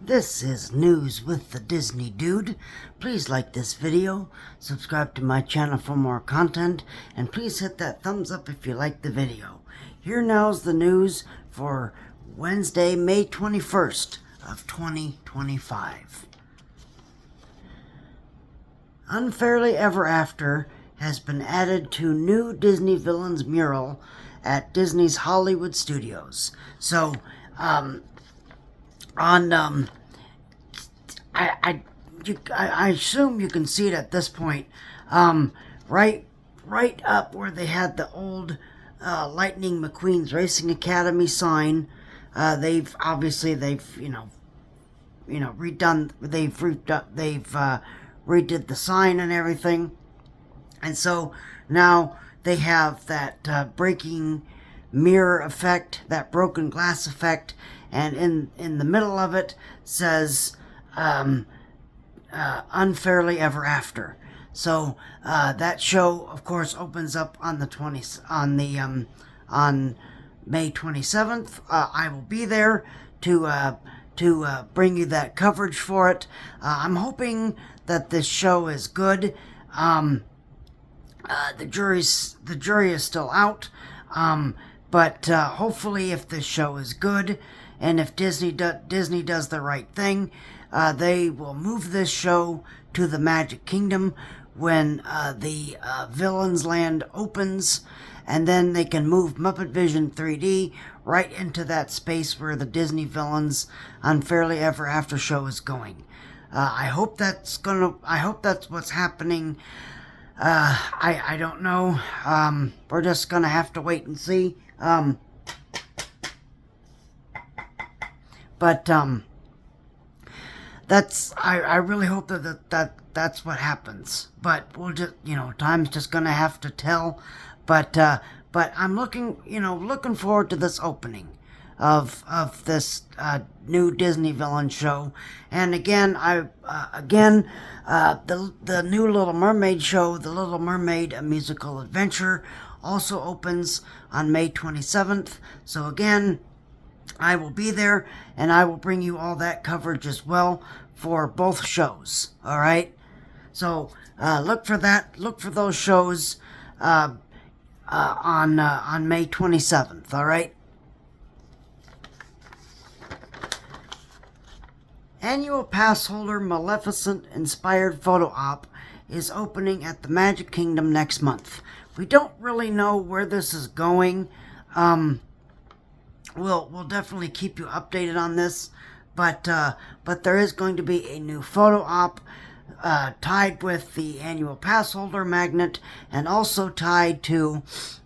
This is News with the Disney Dude. Please like this video, subscribe to my channel for more content, and please hit that thumbs up if you like the video. Here now's the news for Wednesday, May 21st of 2025. Unfairly Ever After has been added to new Disney Villains mural at Disney's Hollywood Studios. So, I assume you can see it at this point. Right up where they had the old Lightning McQueen's Racing Academy sign. They've redid the sign and everything, and so now they have that breaking mirror effect, that broken glass effect, and in the middle of it says Unfairly Ever After. So that show, of course, opens up on May 27th. I will be there to bring you that coverage for it. I'm hoping that this show is good. The jury is still out, but hopefully, if this show is good, and if Disney does the right thing, they will move this show to the Magic Kingdom when the Villains Land opens, and then they can move Muppet Vision 3D right into that space where the Disney Villains Unfairly Ever After show is going. I hope that's what's happening. I don't know. We're just gonna have to wait and see. But I really hope that's what happens. But we'll just, time's just gonna have to tell. But I'm looking forward to this opening of this new Disney villain show. And again, the new Little Mermaid show, The Little Mermaid: A Musical Adventure, also opens on May 27th. So again, I will be there, and I will bring you all that coverage as well for both shows. All right. So look for that. Look for those shows on May 27th. All right. Annual pass holder Maleficent inspired photo op is opening at the Magic Kingdom next month. We don't really know where this is going. We'll definitely keep you updated on this, but there is going to be a new photo op tied with the annual pass holder magnet, and also tied to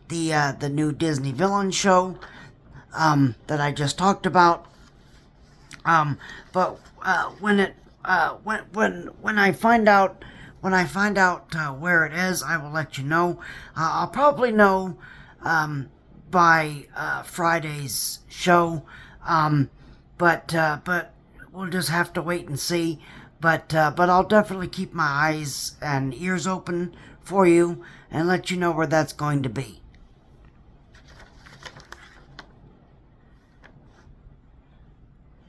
the new Disney Villain show that I just talked about. But when I find out where it is, I will let you know. I'll probably know by Friday's show, but we'll just have to wait and see. But I'll definitely keep my eyes and ears open for you and let you know where that's going to be.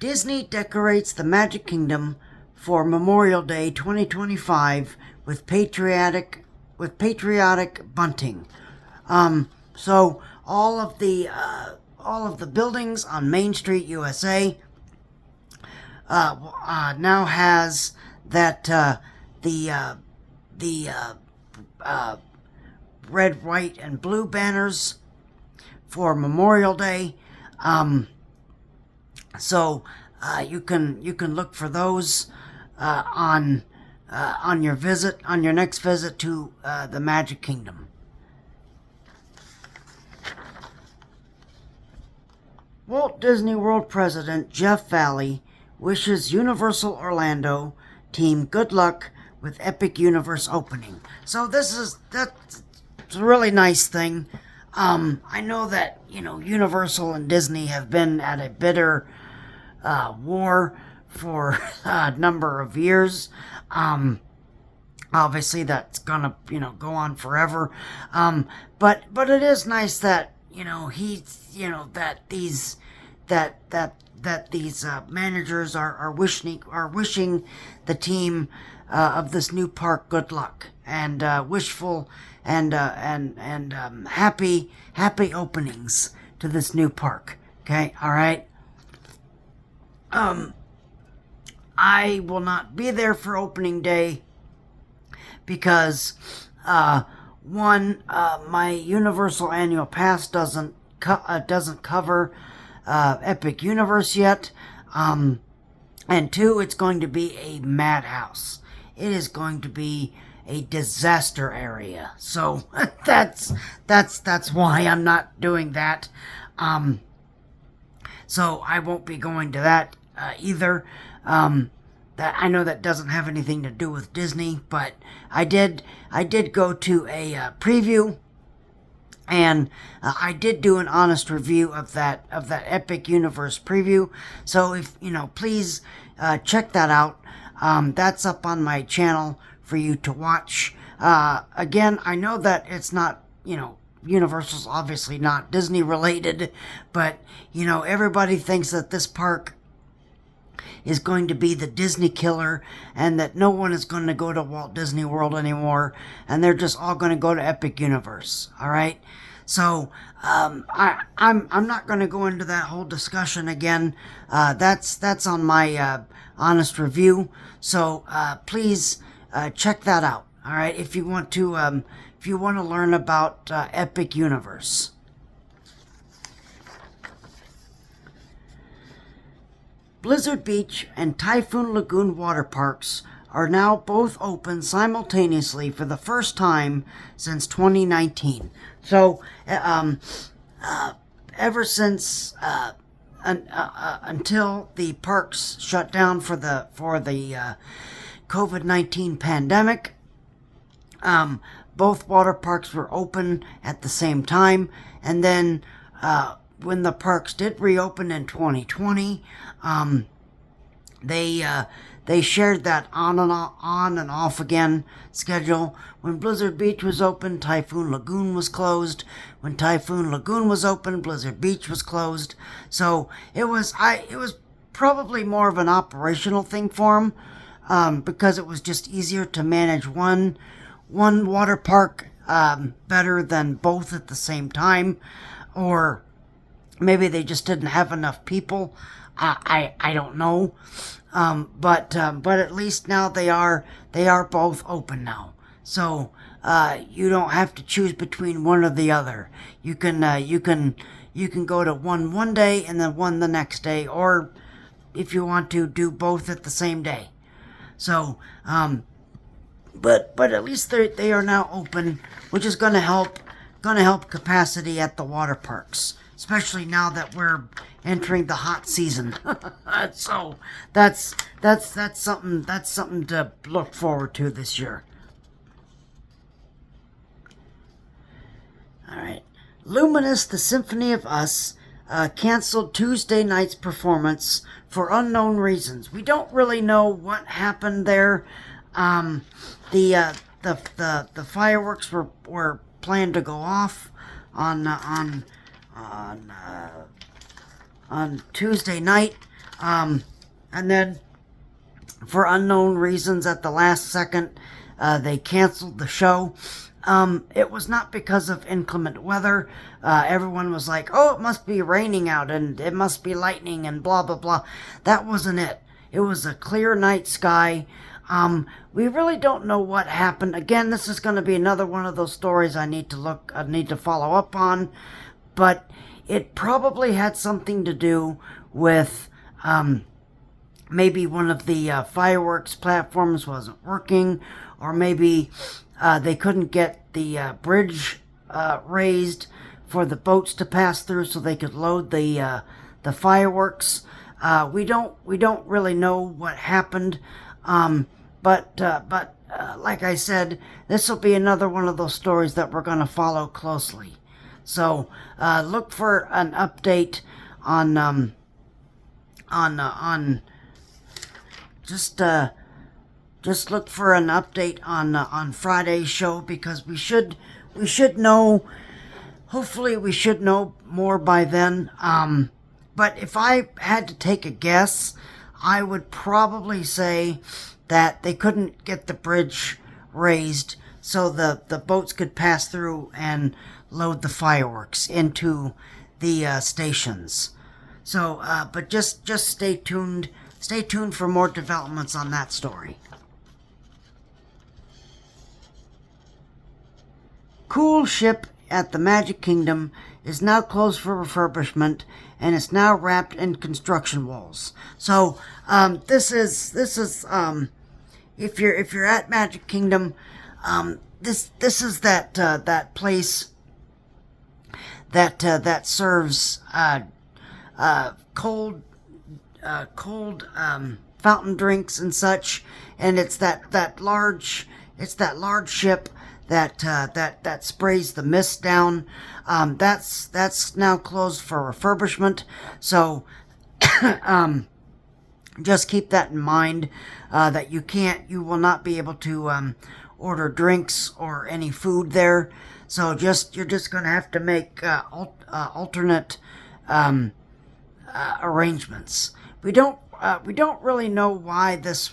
Disney decorates the Magic Kingdom for Memorial Day 2025 with patriotic bunting. So all of the buildings on Main Street, USA, now has that the red, white, and blue banners for Memorial Day. So you can look for those on your next visit to the Magic Kingdom. Walt Disney World President Jeff Valley wishes Universal Orlando team good luck with Epic Universe opening. So that's a really nice thing. I know that Universal and Disney have been at a bitter war for a number of years. Obviously, that's gonna go on forever. But it is nice that that that these managers are wishing the team of this new park good luck and wishful and happy openings to this new park. Okay, all right. I will not be there for opening day because my Universal Annual Pass doesn't cover Epic Universe yet, and 2, it's going to be a madhouse. It is going to be a disaster area. So that's why I'm not doing that. So I won't be going to that either. That I know that doesn't have anything to do with Disney, but I did go to a preview, and I did do an honest review of that Epic Universe preview. So if please check that out. That's up on my channel for you to watch. Again, I know that it's not Universal's obviously not Disney related, but everybody thinks that this park is going to be the Disney killer and that no one is going to go to Walt Disney World anymore and they're just all going to go to Epic Universe. All right. So I'm not going to go into that whole discussion again. That's on my honest review. So please check that out. All right. If you want to learn about Epic Universe. Blizzard Beach and Typhoon Lagoon water parks are now both open simultaneously for the first time since 2019. So, ever since until the parks shut down for the COVID-19 pandemic, both water parks were open at the same time, and then when the parks did reopen in 2020, they shared that on and off again schedule. When Blizzard Beach was open, Typhoon Lagoon was closed. When Typhoon Lagoon was open, Blizzard Beach was closed. So it was probably more of an operational thing for them, because it was just easier to manage one water park better than both at the same time, or maybe they just didn't have enough people. I don't know, but at least now they are both open now. So you don't have to choose between one or the other. You can go to one day and then one the next day, or if you want to do both at the same day. So but at least they are now open, which is going to help capacity at the water parks, especially now that we're entering the hot season. So that's something to look forward to this year. All right, Luminous: The Symphony of Us canceled Tuesday night's performance for unknown reasons. We don't really know what happened there. The fireworks were planned to go off on Tuesday night, and then for unknown reasons at the last second they canceled the show. It was not because of inclement weather. Everyone was like, oh, it must be raining out and it must be lightning and blah blah blah. That wasn't it. It was a clear night sky. We really don't know what happened. Again, this is going to be another one of those stories I need to follow up on, but it probably had something to do with maybe one of the fireworks platforms wasn't working, or maybe they couldn't get the bridge raised for the boats to pass through so they could load the fireworks. We don't really know what happened, but like I said, this will be another one of those stories that we're going to follow closely. So look for an update on just look for an update on Friday's show, because we should know. Hopefully we should know more by then. but if I had to take a guess, I would probably say that they couldn't get the bridge raised so the boats could pass through and load the fireworks into the stations. So, but just stay tuned. Stay tuned for more developments on that story. Cool ship at the Magic Kingdom is now closed for refurbishment, and it's now wrapped in construction walls. So, this is if you're at Magic Kingdom, this is that place that serves cold fountain drinks and such, and it's that large ship that sprays the mist down. That's now closed for refurbishment. So just keep that in mind, that you will not be able to order drinks or any food there. So you're just going to have to make alternate arrangements. We don't really know why this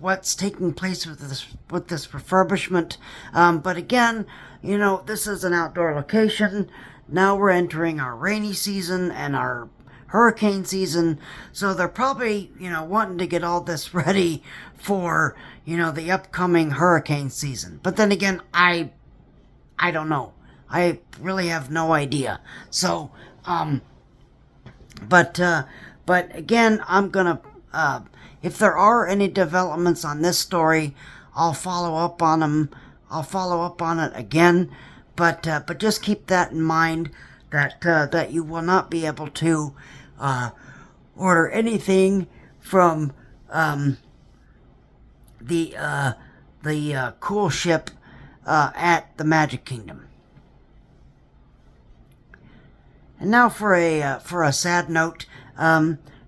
what's taking place with this refurbishment. But again, this is an outdoor location. Now we're entering our rainy season and our hurricane season, so they're probably wanting to get all this ready for the upcoming hurricane season. But then again, I don't know. I really have no idea. So but again, I'm gonna if there are any developments on this story, I'll follow up on them. I'll follow up on it again. But just keep that in mind, that you will not be able to order anything from the cool ship at the Magic Kingdom. And now for a sad note,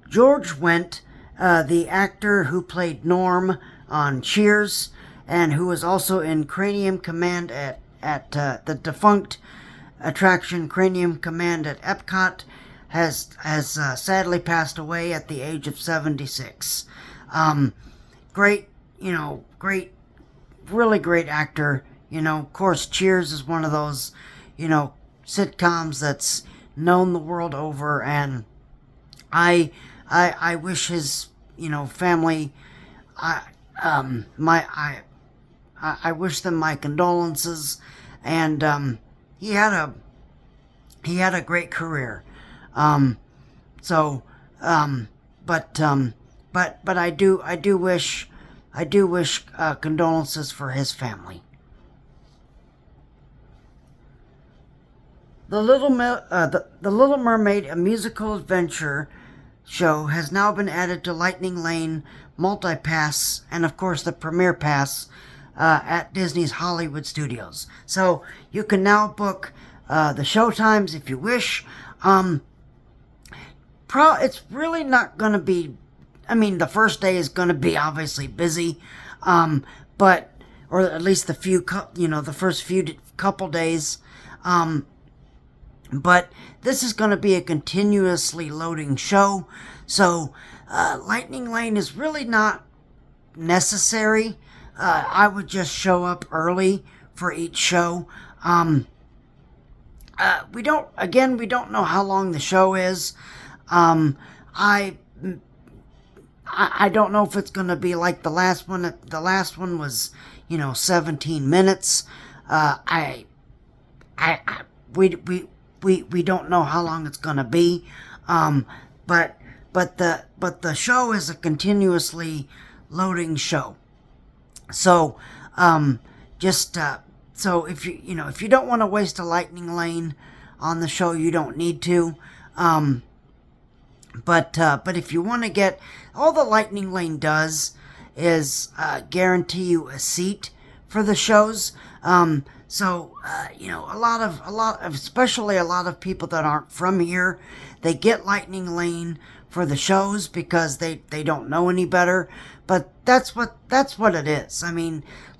George Wendt, the actor who played Norm on Cheers, and who was also in Cranium Command at the defunct attraction Cranium Command at Epcot, has sadly passed away at the age of 76. Great, really great actor. Of course, Cheers is one of those, sitcoms that's known the world over, and I wish his family, I wish them my condolences, and he had a great career. But I do wish condolences for his family. The Little Mermaid, a musical adventure show, has now been added to Lightning Lane Multipass, and of course the Premier Pass at Disney's Hollywood Studios. So you can now book the show times if you wish. It's really not going to be. The first day is going to be obviously busy, but or at least the first few couple days. But this is going to be a continuously loading show, so Lightning Lane is really not necessary. I would just show up early for each show. We don't know how long the show is. I don't know if it's going to be like the last one. The last one was, 17 minutes. We don't know how long it's going to be. But the show is a continuously loading show. So, so if you don't want to waste a Lightning Lane on the show, you don't need to. But if you want to get, all the Lightning Lane does is guarantee you a seat for the shows. Especially a lot of people that aren't from here, they get Lightning Lane for the shows because they don't know any better. But that's what it is.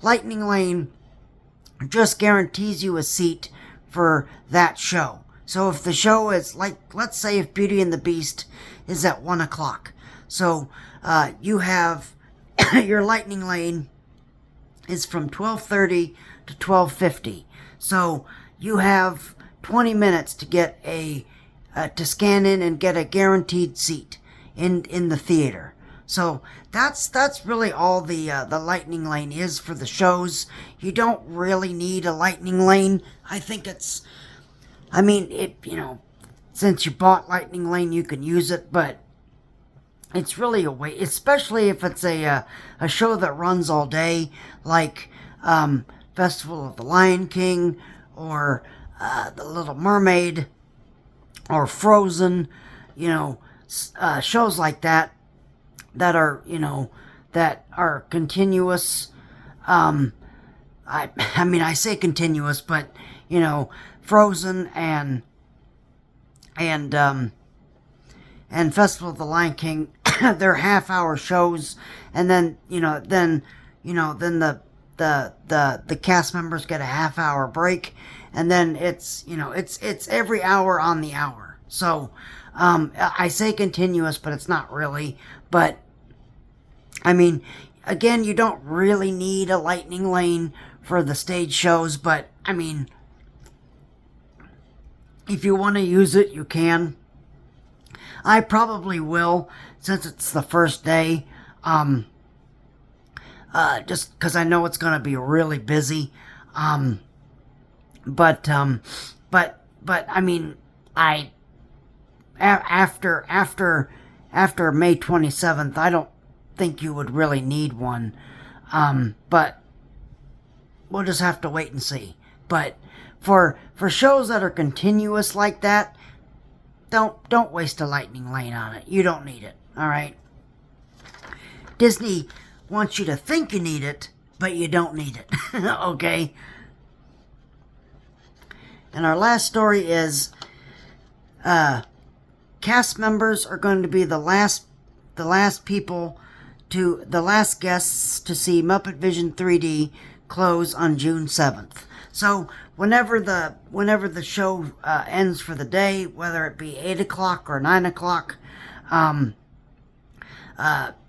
Lightning Lane just guarantees you a seat for that show. So if the show is like, let's say if Beauty and the Beast is at 1 o'clock. So you have your lightning lane is from 12:30 to 12:50. So you have 20 minutes to get to scan in and get a guaranteed seat in the theater. So that's really all the lightning lane is for the shows. You don't really need a lightning lane. I think since you bought lightning lane, you can use it, but it's really a way, especially if it's a show that runs all day, like Festival of the Lion King, or The Little Mermaid, or Frozen, shows like that are, that are continuous. I say continuous, but, Frozen and Festival of the Lion King, they're half-hour shows, and then the cast members get a half-hour break, and then it's every hour on the hour. So I say continuous, but it's not really. But again, you don't really need a lightning lane for the stage shows, but if you want to use it, you can. I probably will, since it's the first day, just because I know it's going to be really busy. But after May 27th, I don't think you would really need one. But we'll just have to wait and see. But for shows that are continuous like that, don't waste a lightning lane on it. You don't need it. All right. Disney wants you to think you need it, but you don't need it. Okay. And our last story is cast members are going to be the last guests to see Muppet Vision 3D close on June 7th. So whenever the show ends for the day, whether it be 8 o'clock or 9 o'clock,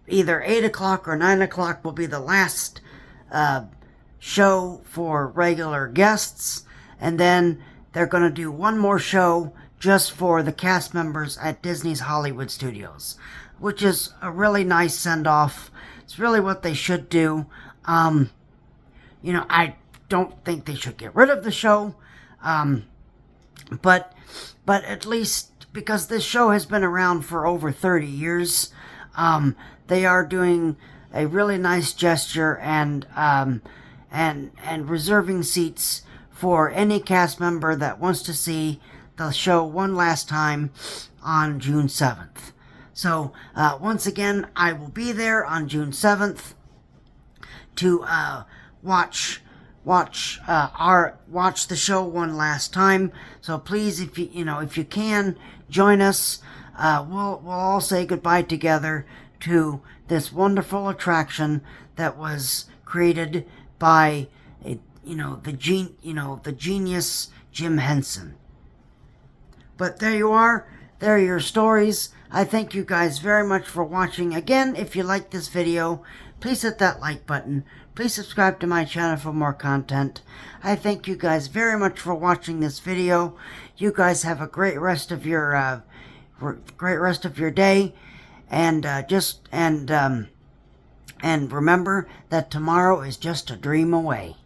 either 8 o'clock or 9 o'clock will be the last show for regular guests, and then they're going to do one more show just for the cast members at Disney's Hollywood Studios, which is a really nice send-off. It's really what they should do. I don't think they should get rid of the show, but at least because this show has been around for over 30 years, they are doing a really nice gesture and reserving seats for any cast member that wants to see the show one last time on June 7th. So once again, I will be there on June 7th to watch the show one last time. So please, if you can, join us. We'll all say goodbye together to this wonderful attraction that was created by the genius Jim Henson. But there you are. There are your stories. I thank you guys very much for watching. Again, if you like this video, please hit that like button. Please subscribe to my channel for more content. I thank you guys very much for watching this video. You guys have a great rest of your day, and remember that tomorrow is just a dream away.